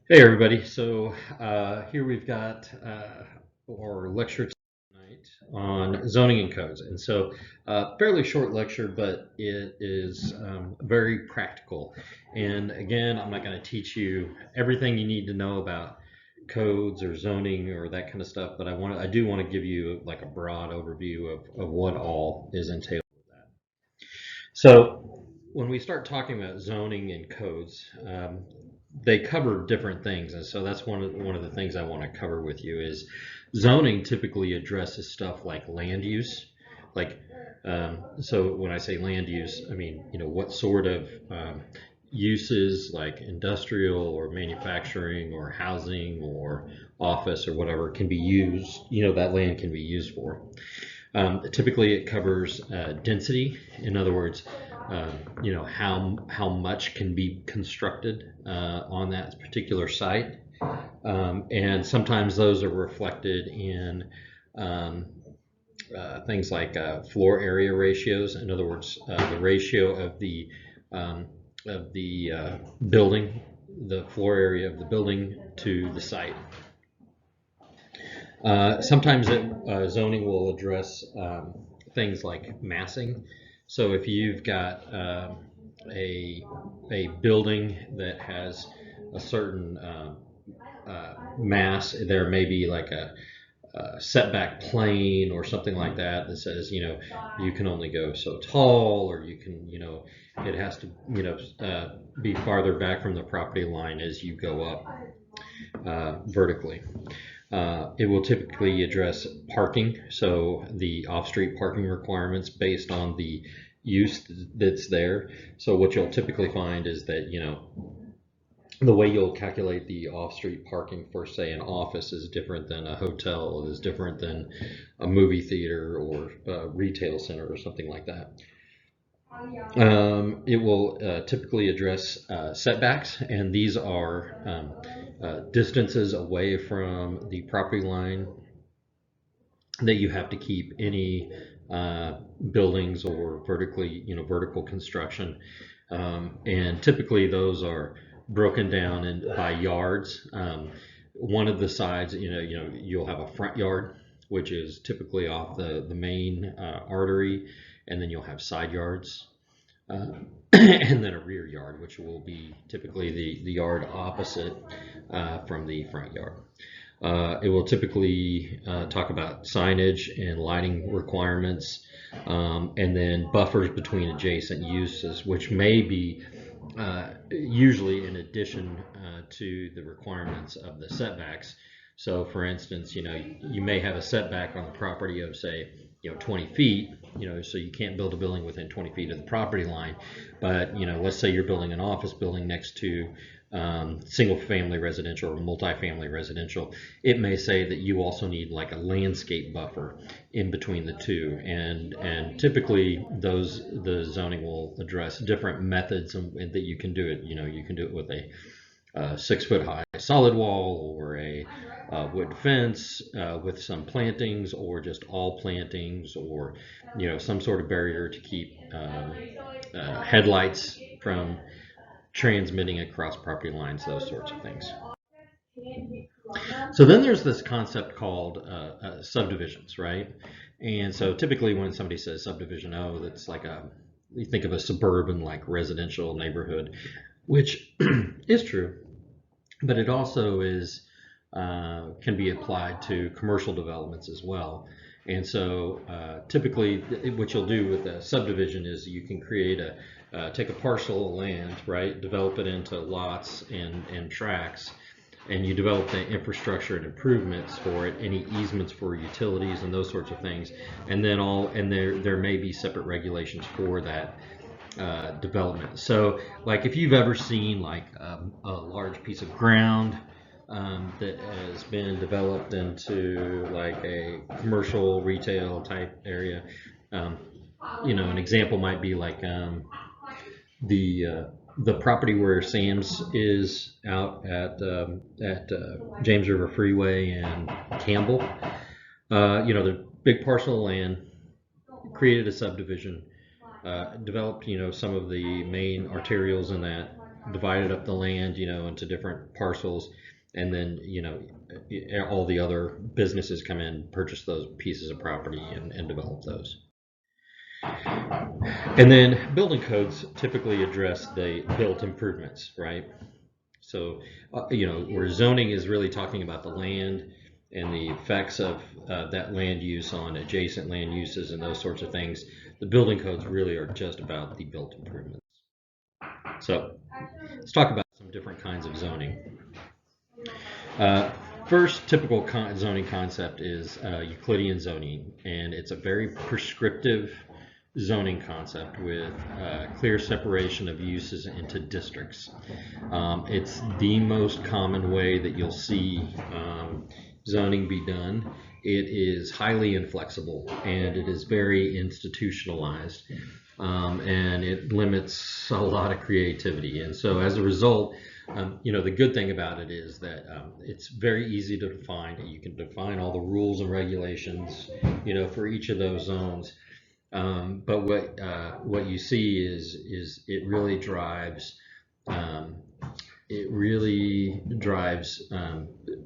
Hey everybody, so here we've got our lecture tonight on zoning and codes. And so fairly short lecture, but it is very practical. And again, I'm not going to teach you everything you need to know about codes or zoning or that kind of stuff, but I do want to give you like a broad overview of what all is entailed with that. So when we start talking about zoning and codes, they cover different things, and so that's one of the things I want to cover with you is zoning typically addresses stuff like land use, like so when I say land use, I mean what sort of uses like industrial or manufacturing or housing or office or whatever can be used, that land can be used for. Typically, it covers density. In other words, how much can be constructed on that particular site, and sometimes those are reflected in things like floor area ratios. In other words, the ratio um, of the building, the floor area of the building to the site. Sometimes zoning will address things like massing. So if you've got a a building that has a certain mass, there may be like a setback plane or something like that that says you can only go so tall, or you can it has to be farther back from the property line as you go up vertically. It will typically address parking, so the off-street parking requirements based on the use that's there. So what you'll typically find is that the way you'll calculate the off-street parking for, say, an office is different than a hotel, is different than a movie theater or a retail center or something like that. It will typically address setbacks, and these are distances away from the property line that you have to keep any buildings or vertical construction. And typically those are broken down by yards. One of the sides, you'll have a front yard, which is typically off the main artery, and then you'll have side yards. And then a rear yard, which will be typically the yard opposite from the front yard. It will typically talk about signage and lighting requirements, and then buffers between adjacent uses, which may be usually in addition to the requirements of the setbacks. So for instance, you may have a setback on the property of, say, 20 feet, so you can't build a building within 20 feet of the property line. But, let's say you're building an office building next to single family residential or multifamily residential. It may say that you also need like a landscape buffer in between the two. And typically the zoning will address different methods that you can do it. You can do it with a 6-foot high solid wall, or a wood fence with some plantings, or just all plantings, or some sort of barrier to keep headlights from transmitting across property lines, those sorts of things. So then there's this concept called subdivisions, right? And so typically when somebody says subdivision, that's like you think of a suburban like residential neighborhood, which is true, but it also is can be applied to commercial developments as well. And so typically what you'll do with a subdivision is you can create take a parcel of land, right, develop it into lots and tracts, and you develop the infrastructure and improvements for it, any easements for utilities and those sorts of things, and then there may be separate regulations for that development. So like if you've ever seen like a large piece of ground that has been developed into like a commercial retail type area, an example might be like the property where Sam's is out at James River Freeway and Campbell. The big parcel of land, created a subdivision, developed some of the main arterials in that, divided up the land, into different parcels, and then, all the other businesses come in, purchase those pieces of property and develop those. And then building codes typically address the built improvements, right? So, where zoning is really talking about the land and the effects of that land use on adjacent land uses and those sorts of things, the building codes really are just about the built improvements. So let's talk about some different kinds of zoning. First typical zoning concept is Euclidean zoning, and it's a very prescriptive zoning concept with clear separation of uses into districts. It's the most common way that you'll see zoning be done. It is highly inflexible, and it is very institutionalized, and it limits a lot of creativity. And so as a result, the good thing about it is that it's very easy to define. You can define all the rules and regulations, for each of those zones. But what you see is it really drives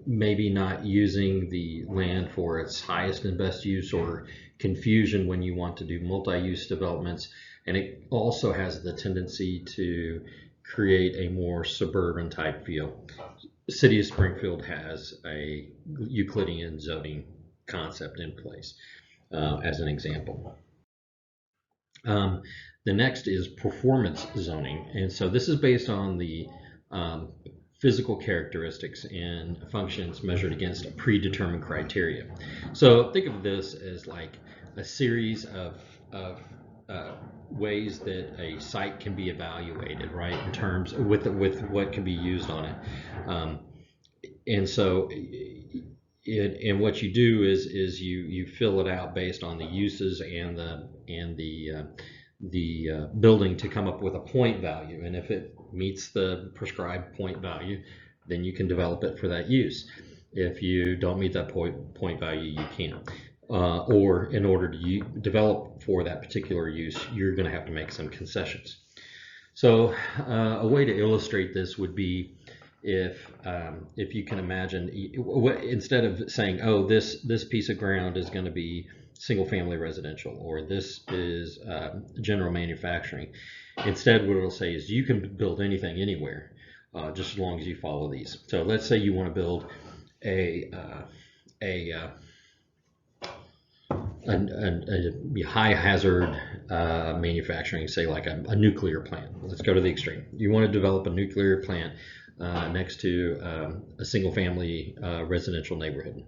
maybe not using the land for its highest and best use, or confusion when you want to do multi-use developments. And it also has the tendency to create a more suburban type feel. The city of Springfield has a Euclidean zoning concept in place, as an example. The next is performance zoning, and so this is based on the physical characteristics and functions measured against a predetermined criteria. So think of this as like a series of ways that a site can be evaluated, right, in terms with what can be used on it. And so and what you do is you fill it out based on the uses and the building to come up with a point value, and if it meets the prescribed point value, then you can develop it for that use. If you don't meet that point value, you can't. Or in order to develop for that particular use, you're going to have to make some concessions. So a way to illustrate this would be if you can imagine, instead of saying, oh, this piece of ground is going to be single-family residential, or this is general manufacturing. Instead, what it'll say is you can build anything anywhere, just as long as you follow these. So let's say you want to build a high hazard manufacturing, say like a nuclear plant. Let's go to the extreme. You want to develop a nuclear plant next to a single-family residential neighborhood.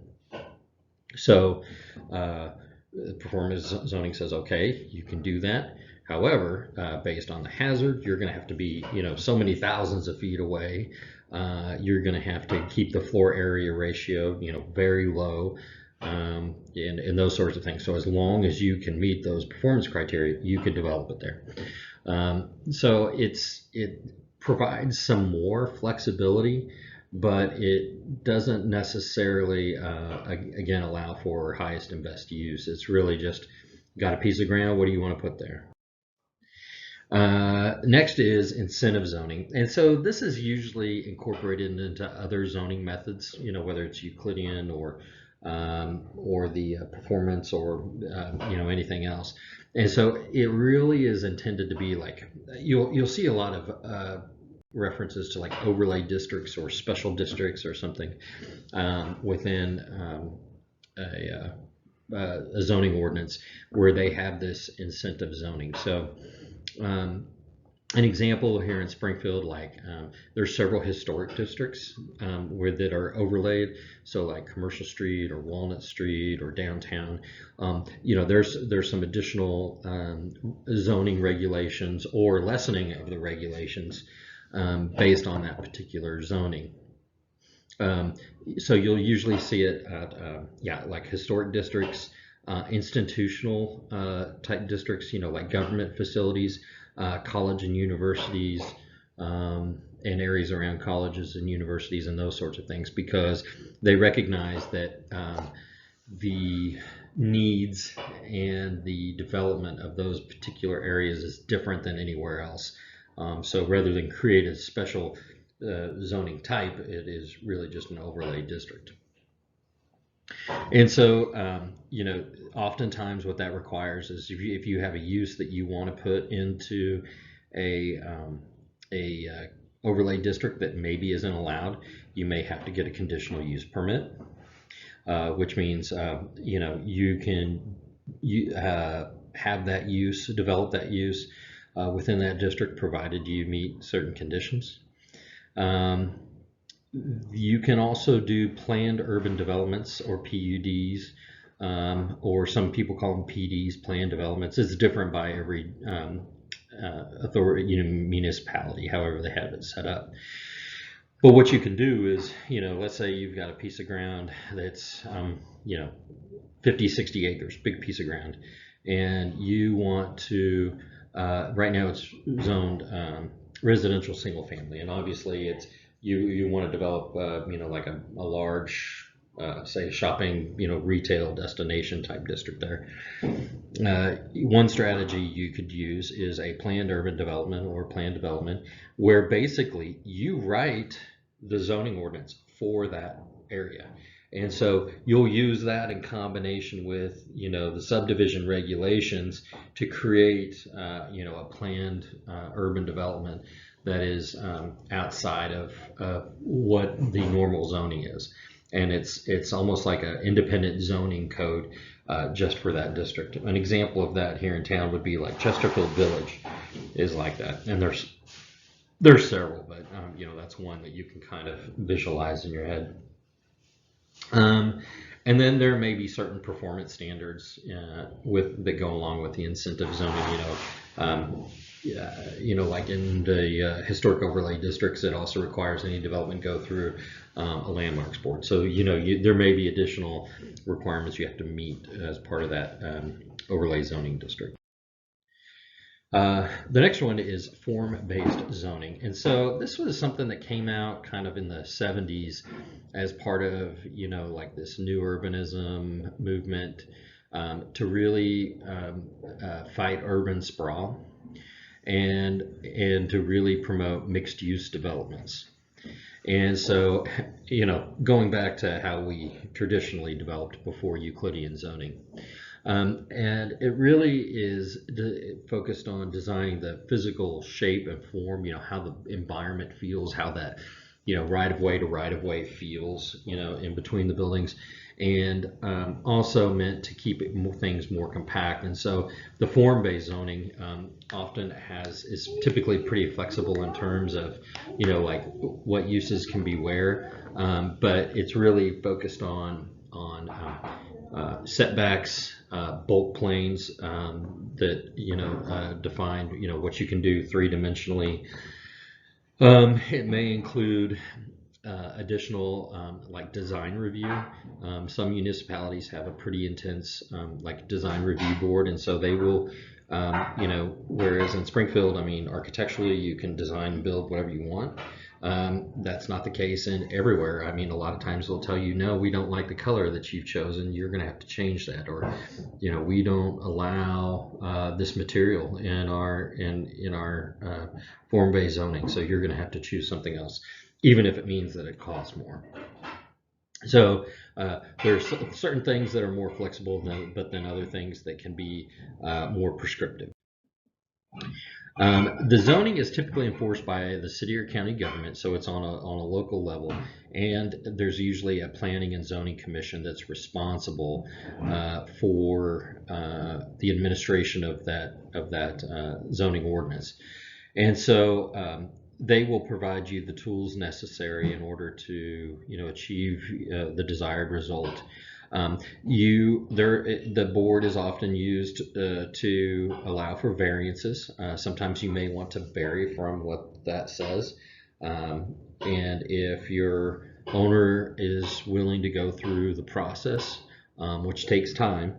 So performance zoning says, okay, you can do that. However, based on the hazard, you're going to have to be, so many thousands of feet away. You're going to have to keep the floor area ratio, very low, and those sorts of things. So as long as you can meet those performance criteria, you could develop it there. So it provides some more flexibility, but it doesn't necessarily, again, allow for highest and best use. It's really just got a piece of ground. What do you want to put there? Next is incentive zoning, and so this is usually incorporated into other zoning methods, whether it's Euclidean or the performance or anything else. And so it really is intended to be like, you'll see a lot of references to like overlay districts or special districts or something within a zoning ordinance where they have this incentive zoning. So an example here in Springfield, like there's several historic districts that are overlaid. So like Commercial Street or Walnut Street or downtown, there's some additional zoning regulations or lessening of the regulations based on that particular zoning. So you'll usually see it at like historic districts, institutional type districts, like government facilities, college and universities, and areas around colleges and universities and those sorts of things, because they recognize that the needs and the development of those particular areas is different than anywhere else. So rather than create a special zoning type, it is really just an overlay district. And so, oftentimes what that requires is if you have a use that you want to put into a overlay district that maybe isn't allowed, you may have to get a conditional use permit, which means you can have that use, develop that use within that district, provided you meet certain conditions. You can also do planned urban developments, or PUDs, or some people call them PDs, planned developments. It's different by every authority, municipality, however they have it set up. But what you can do is, let's say you've got a piece of ground that's, 50, 60 acres, big piece of ground, and you want to, right now it's zoned residential single family, and obviously it's, you want to develop, like a large, say, shopping, retail destination type district there. One strategy you could use is a planned urban development or planned development, where basically you write the zoning ordinance for that area. And so you'll use that in combination with, the subdivision regulations to create, a planned urban development that is outside of what the normal zoning is. And it's almost like an independent zoning code just for that district. An example of that here in town would be like Chesterfield Village is like that. And there's several, but that's one that you can kind of visualize in your head. And then there may be certain performance standards that go along with the incentive zoning. Like in the historic overlay districts, it also requires any development go through a landmarks board. So there may be additional requirements you have to meet as part of that overlay zoning district. The next one is form-based zoning. And so this was something that came out kind of in the 70s as part of, like this new urbanism movement to really fight urban sprawl and to really promote mixed use developments. And so, going back to how we traditionally developed before Euclidean zoning. And it really is focused on designing the physical shape and form, how the environment feels, how that, right of way to right of way feels, in between the buildings, and also meant to keep things more compact. And so the form-based zoning often is typically pretty flexible in terms of, like what uses can be where, but it's really focused on setbacks, bulk planes that define what you can do three-dimensionally. It may include additional like design review. Some municipalities have a pretty intense like design review board, and so they will whereas in Springfield, architecturally you can design and build whatever you want. That's not the case in everywhere. A lot of times they'll tell you, no, we don't like the color that you've chosen, you're going to have to change that, or we don't allow this material in our form-based zoning, so you're going to have to choose something else, even if it means that it costs more. So there's certain things that are more flexible but then other things that can be more prescriptive. The zoning is typically enforced by the city or county government, so it's on a local level, and there's usually a planning and zoning commission that's responsible for the administration of that zoning ordinance. And so they will provide you the tools necessary in order to achieve the desired result. The board is often used to allow for variances. Sometimes you may want to vary from what that says, and if your owner is willing to go through the process, which takes time,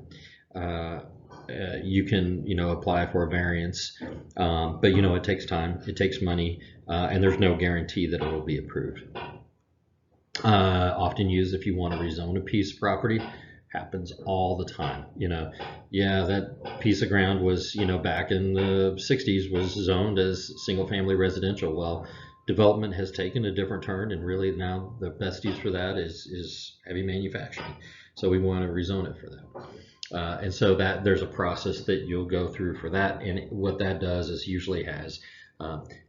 you can apply for a variance, but it takes time, it takes money, and there's no guarantee that it will be approved. Often used if you want to rezone a piece of property. happens all the time. Yeah, that piece of ground was, back in the 60s was zoned as single family residential. Well, development has taken a different turn, and really now the best use for that is heavy manufacturing. So we want to rezone it for that. And so that there's a process that you'll go through for that. And what that does is usually has,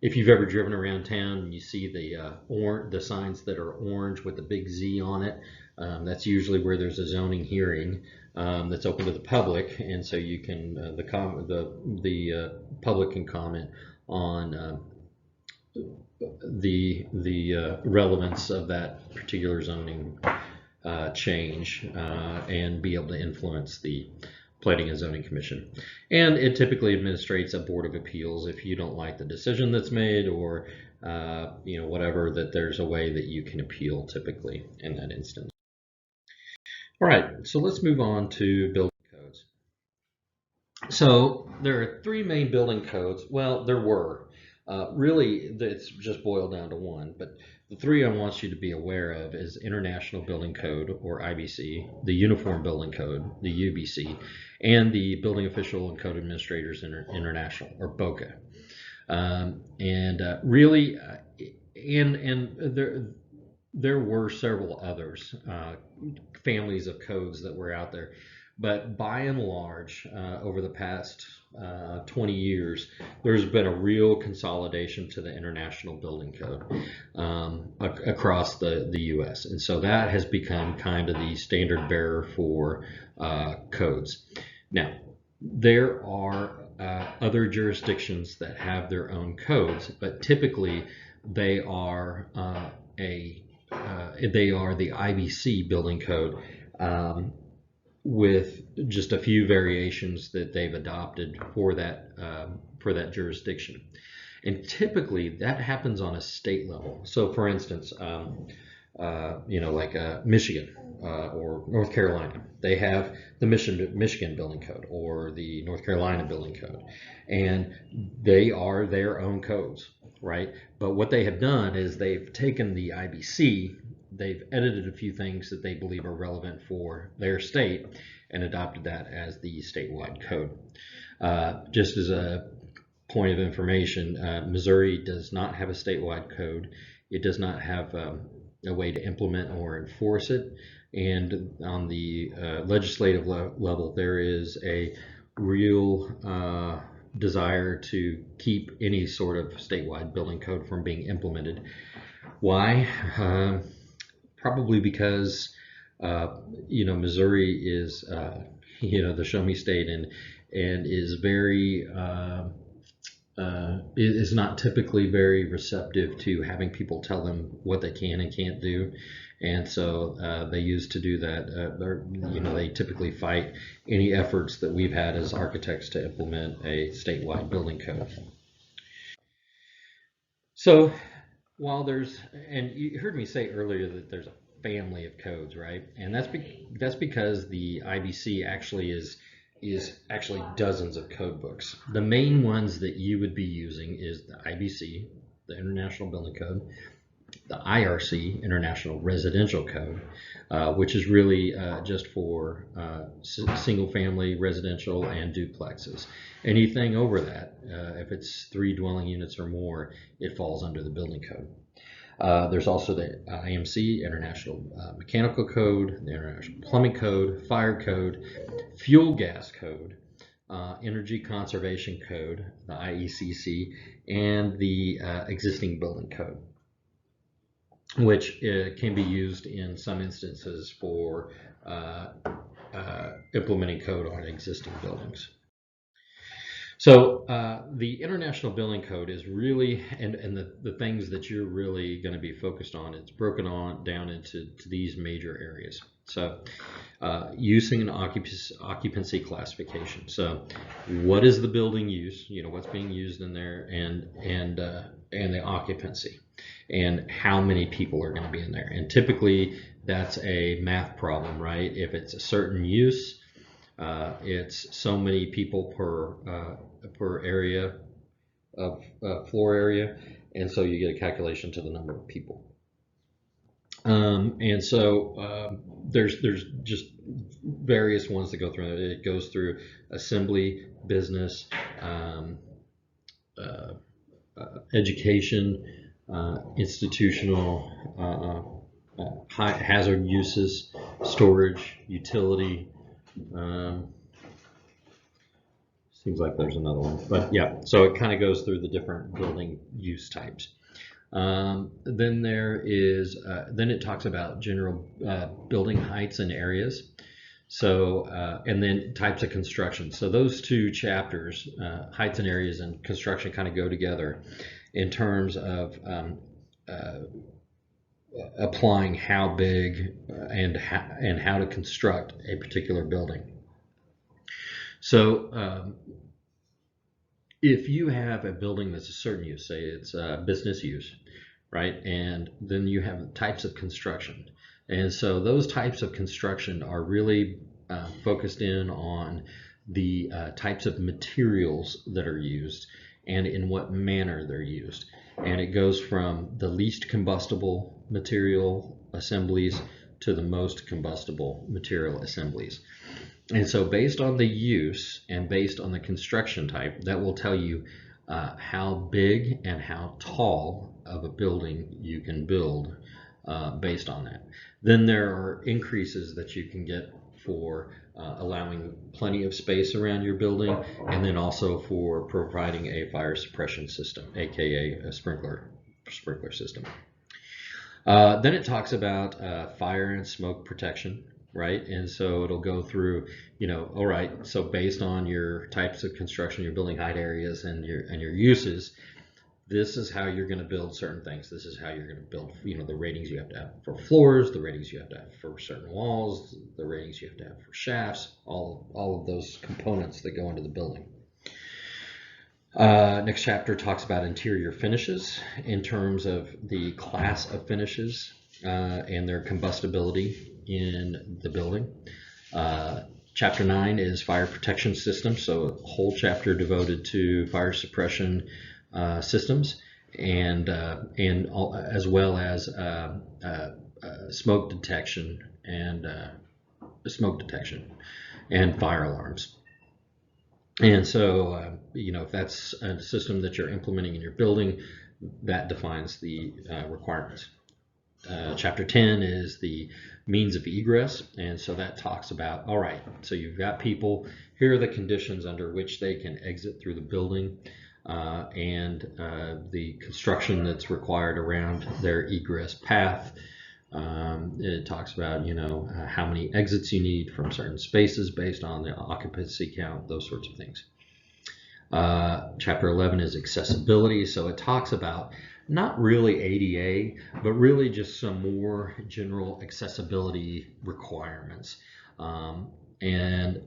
if you've ever driven around town and you see the signs that are orange with the big Z on it, that's usually where there's a zoning hearing that's open to the public, and so you can the public can comment on the relevance of that particular zoning change and be able to influence the Planning and Zoning Commission. And it typically administrates a Board of Appeals if you don't like the decision that's made, or whatever, that there's a way that you can appeal typically in that instance. All right, so let's move on to building codes. So there are 3 main building codes. Well, there were. Really, it's just boiled down to one, but the 3 I want you to be aware of is International Building Code, or IBC, the Uniform Building Code, the UBC, and the Building Official and Code Administrators International, or BOCA. Really, there were several others, families of codes that were out there. But by and large, over the past 20 years, there's been a real consolidation to the International Building Code across the U.S. And so that has become kind of the standard bearer for codes. Now, there are other jurisdictions that have their own codes, but typically they are the IBC building code, with just a few variations that they've adopted for that jurisdiction. And typically that happens on a state level. So for instance, like Michigan or North Carolina, they have the Michigan Building Code or the North Carolina Building Code, and they are their own codes, right? But what they have done is they've taken the IBC, they've edited a few things that they believe are relevant for their state and adopted that as the statewide code. Just as a point of information, Missouri does not have a statewide code. It does not have a way to implement or enforce it. And on the legislative level, there is a real desire to keep any sort of statewide building code from being implemented. Why? Probably because Missouri is the show me state, and is very is not typically very receptive to having people tell them what they can and can't do, and so they used to do that. They typically fight any efforts that we've had as architects to implement a statewide building code. So while and you heard me say earlier that there's a family of codes, right? And that's because the IBC actually is actually dozens of code books. The main ones that you would be using is the IBC, the International Building Code, the IRC, International Residential Code, which is really just for single-family residential and duplexes. Anything over that, if it's 3 dwelling units or more, it falls under the building code. There's also the IMC, International Mechanical Code, the International Plumbing Code, Fire Code, Fuel Gas Code, Energy Conservation Code, the IECC, and the Existing Building Code, which can be used in some instances for implementing code on existing buildings. So the International Building Code is really, and the things that you're really going to be focused on, it's broken down into these major areas. So using an occupancy classification. So what is the building use? What's being used in there, and the occupancy, and how many people are going to be in there. And typically that's a math problem, right? If it's a certain use, it's so many people per area of floor area, and so you get a calculation to the number of people. And so there's just various ones that go through. It goes through assembly, business, uh, education, institutional, high hazard uses, storage, utility. Um, Seems like there's another one, but yeah, so it kind of goes through the different building use types. Then then it talks about general building heights and areas. So, and then types of construction. So those two chapters, heights and areas and construction, kind of go together in terms of applying how big and how to construct a particular building. So if you have a building that's a certain use, say it's business use, right? And then you have types of construction. And so those types of construction are really focused in on the types of materials that are used and in what manner they're used. And it goes from the least combustible material assemblies to the most combustible material assemblies. And so based on the use and based on the construction type, that will tell you how big and how tall of a building you can build based on that. Then there are increases that you can get for allowing plenty of space around your building, and then also for providing a fire suppression system, aka a sprinkler system. Then it talks about fire and smoke protection, right? And so it'll go through, all right, so based on your types of construction, your building height areas and your uses, this is how you're going to build certain things. This is how you're going to build, the ratings you have to have for floors, the ratings you have to have for certain walls, the ratings you have to have for shafts, all of those components that go into the building. Next chapter talks about interior finishes in terms of the class of finishes and their combustibility in the building. Chapter 9 is fire protection systems, so a whole chapter devoted to fire suppression systems and as well as smoke detection and fire alarms. And so, if that's a system that you're implementing in your building, that defines the requirements. Chapter 10 is the means of egress, and so that talks about, all right, so you've got people, here are the conditions under which they can exit through the building, and the construction that's required around their egress path. It talks about, how many exits you need from certain spaces based on the occupancy count, those sorts of things. Chapter 11 is accessibility, so it talks about not really ADA, but really just some more general accessibility requirements. And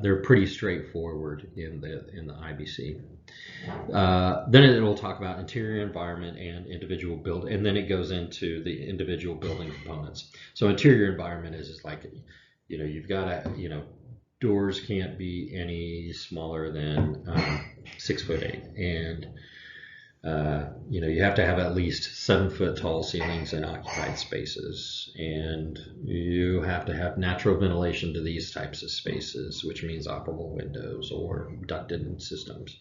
they're pretty straightforward in the IBC. Then it will talk about interior environment and individual build, and then it goes into the individual building components. So interior environment is like, you've got to, doors can't be any smaller than 6'8", and you have to have at least 7 foot tall ceilings in occupied spaces, and you have to have natural ventilation to these types of spaces, which means operable windows or ducted systems.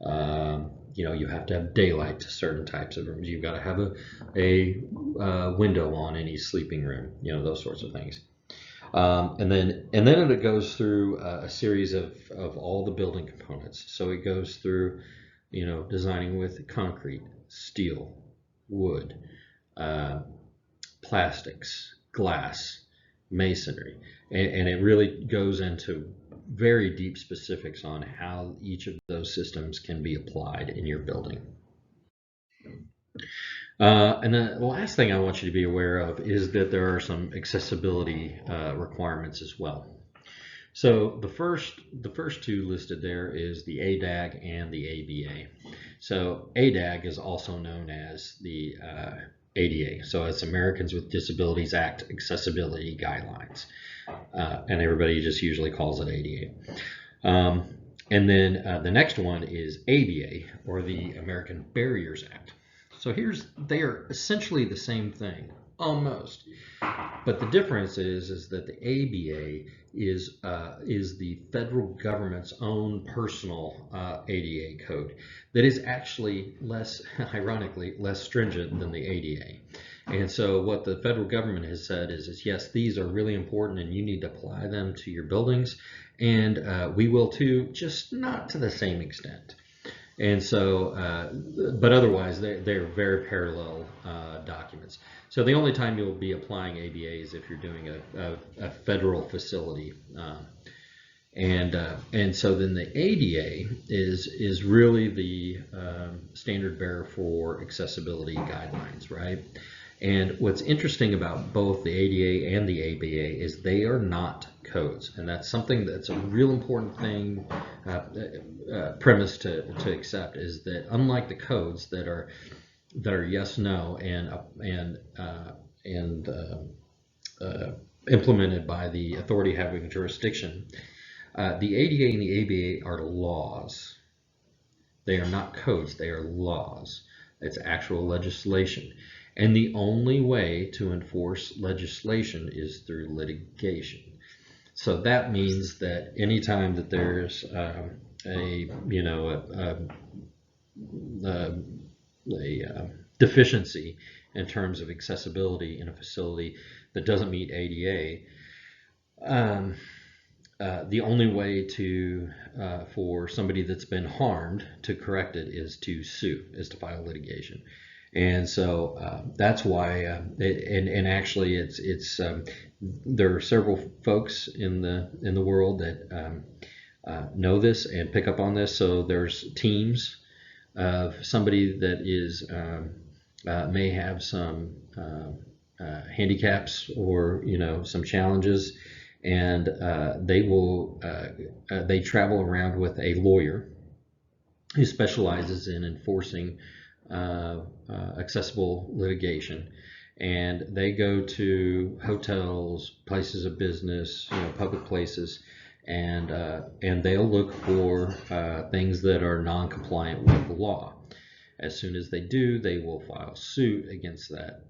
You have to have daylight to certain types of rooms. You've got to have a window on any sleeping room, those sorts of things. And then it goes through a series of all the building components. So it goes through, designing with concrete, steel, wood, plastics, glass, masonry, and it really goes into very deep specifics on how each of those systems can be applied in your building. And then the last thing I want you to be aware of is that there are some accessibility requirements as well. So the first two listed there is the ADAG and the ABA. So ADAG is also known as the ADA. So it's Americans with Disabilities Act Accessibility Guidelines. And everybody just usually calls it ADA. And then the next one is ABA, or the American Barriers Act. So they are essentially the same thing, almost. But the difference is that the ABA is the federal government's own personal ADA code that is actually less, ironically, less stringent than the ADA. And so what the federal government has said is yes, these are really important and you need to apply them to your buildings, and we will too, just not to the same extent. And so, but otherwise, they're very parallel documents. So the only time you'll be applying ABA is if you're doing a federal facility. And so then the ADA is really the standard bearer for accessibility guidelines, right? And what's interesting about both the ADA and the ABA is they are not codes, and that's something that's a real important thing, premise to accept, is that unlike the codes that are yes, no, and implemented by the authority having jurisdiction, the ADA and the ABA are laws. They are not codes, they are laws. It's actual legislation. And the only way to enforce legislation is through litigation. So that means that anytime that there's a deficiency in terms of accessibility in a facility that doesn't meet ADA, the only way to for somebody that's been harmed to correct it is to sue, is to file litigation. And so that's why, and actually, it's there are several folks in the world that know this and pick up on this. So there's teams of somebody that is may have some handicaps or some challenges, and they travel around with a lawyer who specializes in enforcing accessible litigation, and they go to hotels, places of business, public places, and they'll look for things that are non-compliant with the law. As soon as they do, they will file suit against that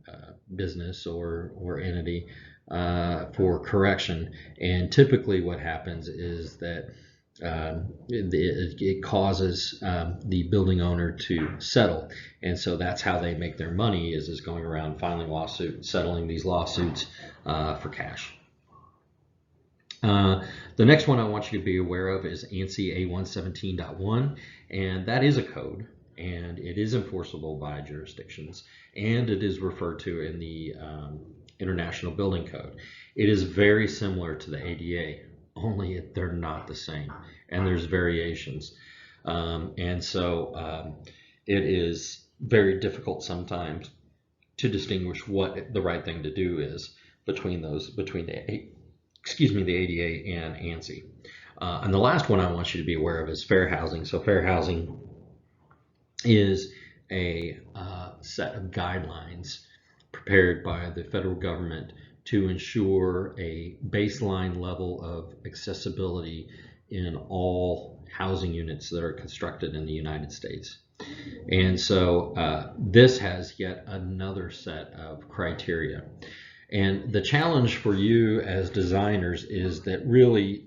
business or entity for correction. And typically what happens is that it causes the building owner to settle, and so that's how they make their money, is going around filing lawsuits, settling these lawsuits for cash. The next one I want you to be aware of is ANSI A117.1, and that is a code, and it is enforceable by jurisdictions, and it is referred to in the International Building Code. It is very similar to the ADA, only they're not the same, and there's variations, and so it is very difficult sometimes to distinguish what the right thing to do is between the ADA and ANSI. And the last one I want you to be aware of is fair housing. So fair housing is a set of guidelines prepared by the federal government to ensure a baseline level of accessibility in all housing units that are constructed in the United States. And so this has yet another set of criteria. And the challenge for you as designers is that really,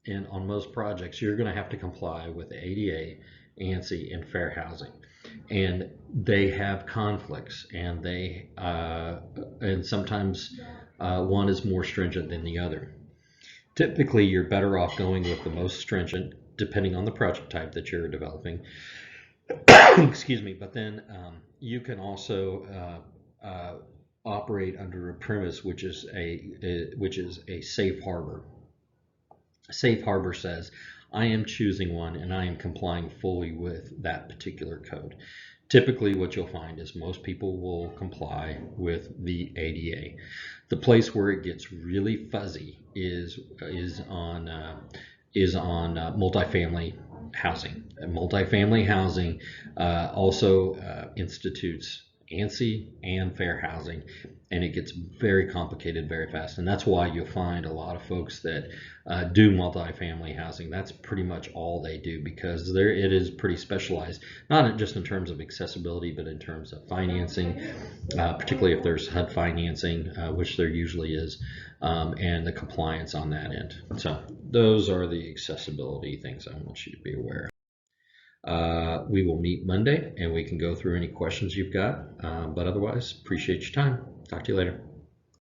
and on most projects, you're going to have to comply with the ADA, ANSI, and fair housing. And they have conflicts, and and sometimes one is more stringent than the other. Typically, you're better off going with the most stringent, depending on the project type that you're developing. Excuse me. But then you can also operate under a premise which is a safe harbor. Safe harbor says, I am choosing one and I am complying fully with that particular code. Typically what you'll find is most people will comply with the ADA. The place where it gets really fuzzy is on multifamily housing. Multifamily housing also institutes ANSI and fair housing, and it gets very complicated very fast. And that's why you'll find a lot of folks that do multifamily housing. That's pretty much all they do, because it is pretty specialized, not just in terms of accessibility, but in terms of financing, particularly if there's HUD financing, which there usually is, and the compliance on that end. So those are the accessibility things I want you to be aware of. We will meet Monday and we can go through any questions you've got. But otherwise, appreciate your time. Talk to you later.